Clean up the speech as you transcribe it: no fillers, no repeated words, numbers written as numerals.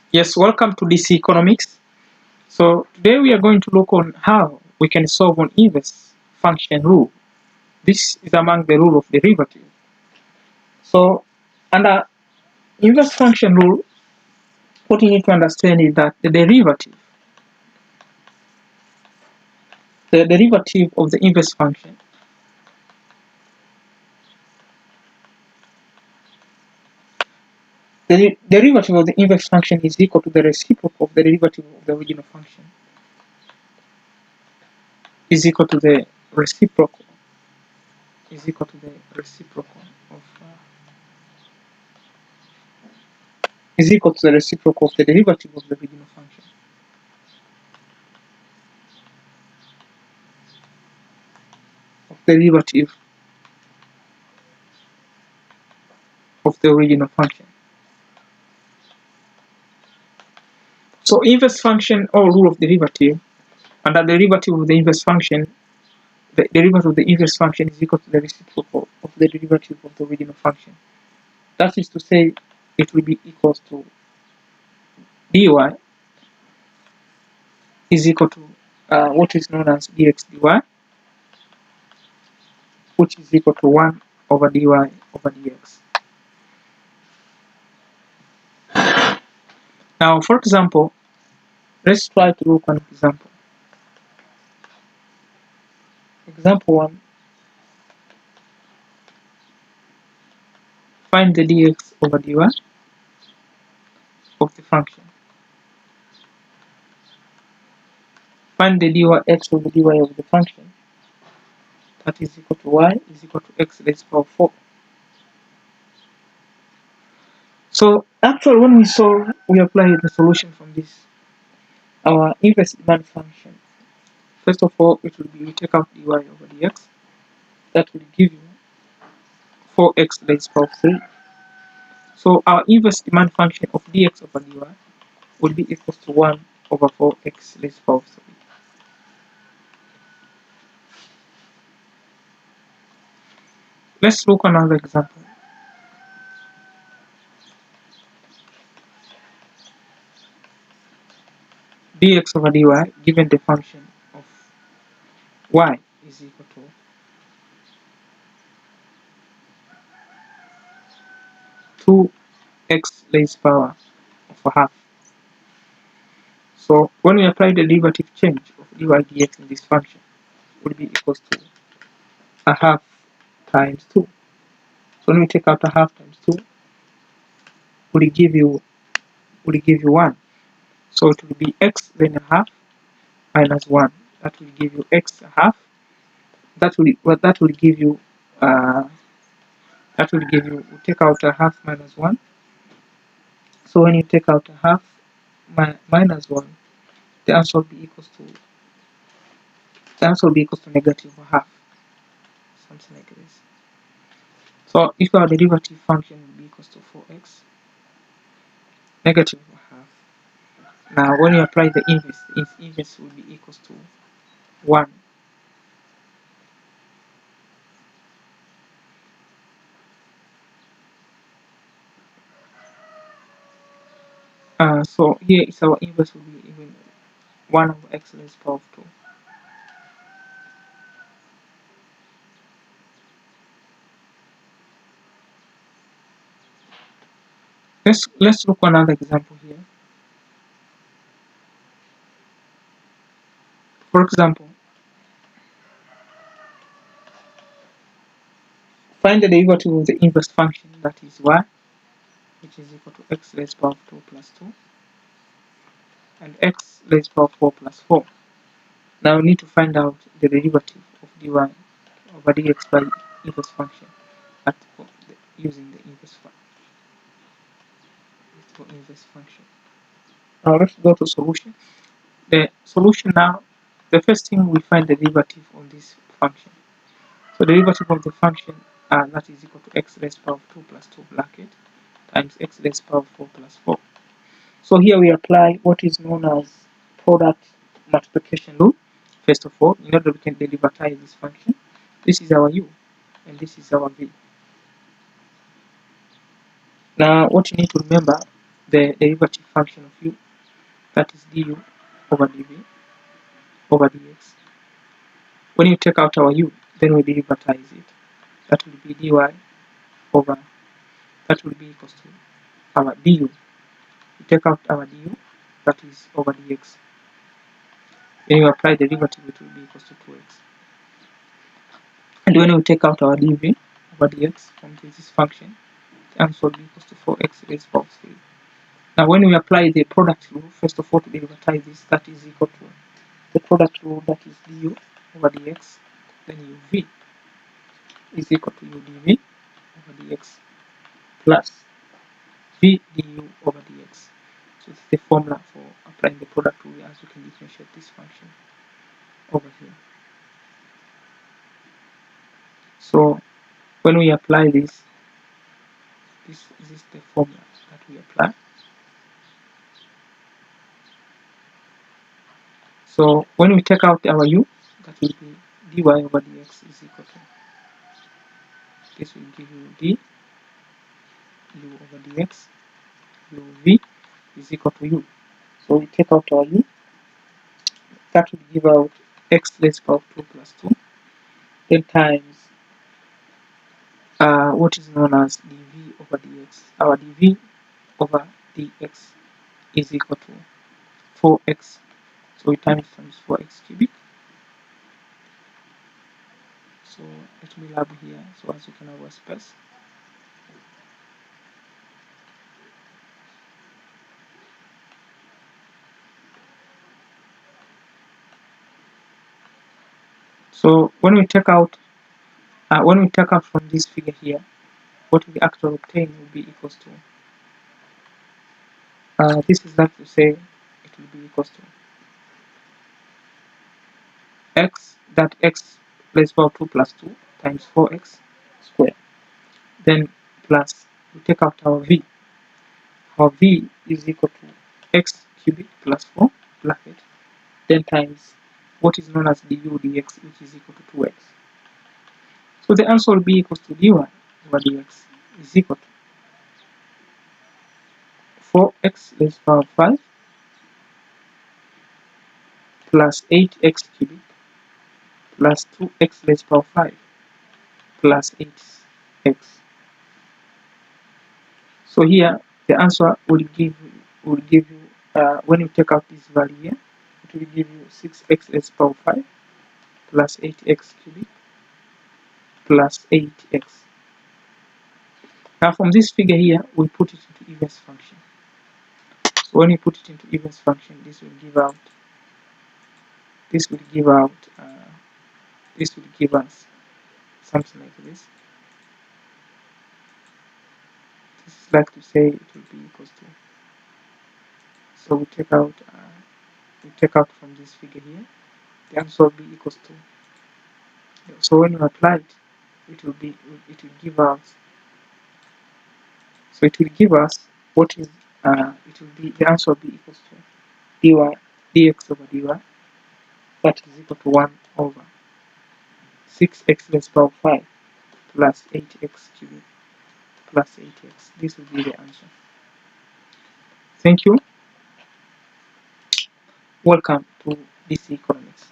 Yes, welcome to DC Economics. So today we are going to look on how we can solve an inverse function rule. This is among the rule of derivative. So under inverse function rule, what you need to understand is that the derivative of the inverse function the derivative of the inverse function is equal to the reciprocal of the derivative of the original function is equal to the reciprocal of is equal to the reciprocal of the derivative of the original function. Of the derivative of the original function. So inverse function or rule of derivative, and the derivative of the inverse function, the derivative of the inverse function is equal to the reciprocal of the derivative of the original function. That is to say, it will be equals to dy is equal to what is known as dx dy, which is equal to 1 over dy over dx. Now, for example, let's try to look at an example. Example 1, find the dx over dy of the function. Find the dyx over dy of the function. That is equal to y is equal to x raised to the power 4. So actually when we solve, we apply the solution from this, our inverse demand function. First of all, it will be, we take out dy over dx. That will give you 4x raised to the power 3. So our inverse demand function of dx over dy will be equals to 1 over 4x raised to the power 3. Let's look at another example. Dx over dy given the function of y is equal to 2x raised to the power of a half. So when we apply the derivative change of dy dx in this function, will be equals to a half times 2. So when we take out a half times 2, will give you 1. So it will be x then a half minus 1. That will give you x a half. That will give you we take out a half minus 1. So when you take out a half minus 1, the answer will be equals to negative a half. Something like this. So if our derivative function will be equals to 4x negative a half. Now when you apply the inverse will be equals to 1. So here is our inverse will be even 1 over x raised to the power of 2. Let's look at another example here. For example, find the derivative of the inverse function, that is y, which is equal to x raised to the power of 2 plus 2 and x raised to the power of 4 plus 4. Now we need to find out the derivative of dy over dx by inverse function using the inverse function. Now let's go to solution. The solution now, the first thing we find the derivative of this function. So the derivative of the function that is equal to x raised to the power of 2 plus 2 bracket times x raised to the power of 4 plus 4. So here we apply what is known as product multiplication rule. First of all, in order we can derivatize this function, this is our u and this is our v. Now what you need to remember, the derivative function of u, that is du over dv over dx. When you take out our u, then we derivatize it. That will be dy over, that will be equals to our du. We take out our du, that is over dx. When you apply the derivative, it will be equals to 2x. And when we take out our dv over dx from this function, the answer will be equals to 4x raised to power 3. Now when we apply the product rule, first of all, to derivatize this, that is equal to the product rule, that is du over dx, then uv is equal to u dv over dx plus v du over dx. So it's the formula for applying the product rule as you can differentiate this function over here. So when we apply this is the formula that we apply. So when we take out our u, that will be dy over dx is equal to, this will give you d u over dx, uv is equal to u. So we take out our u, that will give out x raised to power 2 plus 2, then times what is known as dv over dx. Our dv over dx is equal to 4x. So we times 4x cubic. So let me label here so as you can have a space. So when we take out from this figure here, what we actually obtain will be equals to, this is like to say it will be equals to x, that x raised to power 2 plus 2 times 4x squared, then plus we take out our v. Our v is equal to x cubic plus 4 bracket, then times what is known as du dx, which is equal to 2x. So the answer will be equals to dy over dx is equal to 4x raised to power 5 plus 8x cubic plus 2x raised to power 5 plus 8x. So here the answer will give you when you take out this value here, it will give you 6x raised to power 5 plus 8x cubic plus 8x. Now from this figure here, we put it into inverse function. So when you put it into inverse function, this will give out this will give us something like this. This is like to say it will be equals to, so we take out from this figure here, the answer will be equals to, so when you apply it, it will give us, so it will give us what is it will be, the answer will be equals to dy dx over dy, that is equal to 1 over 6x raised to power 5 plus 8x cubic plus 8x. This will be the answer. Thank you. Welcome to DC Economics.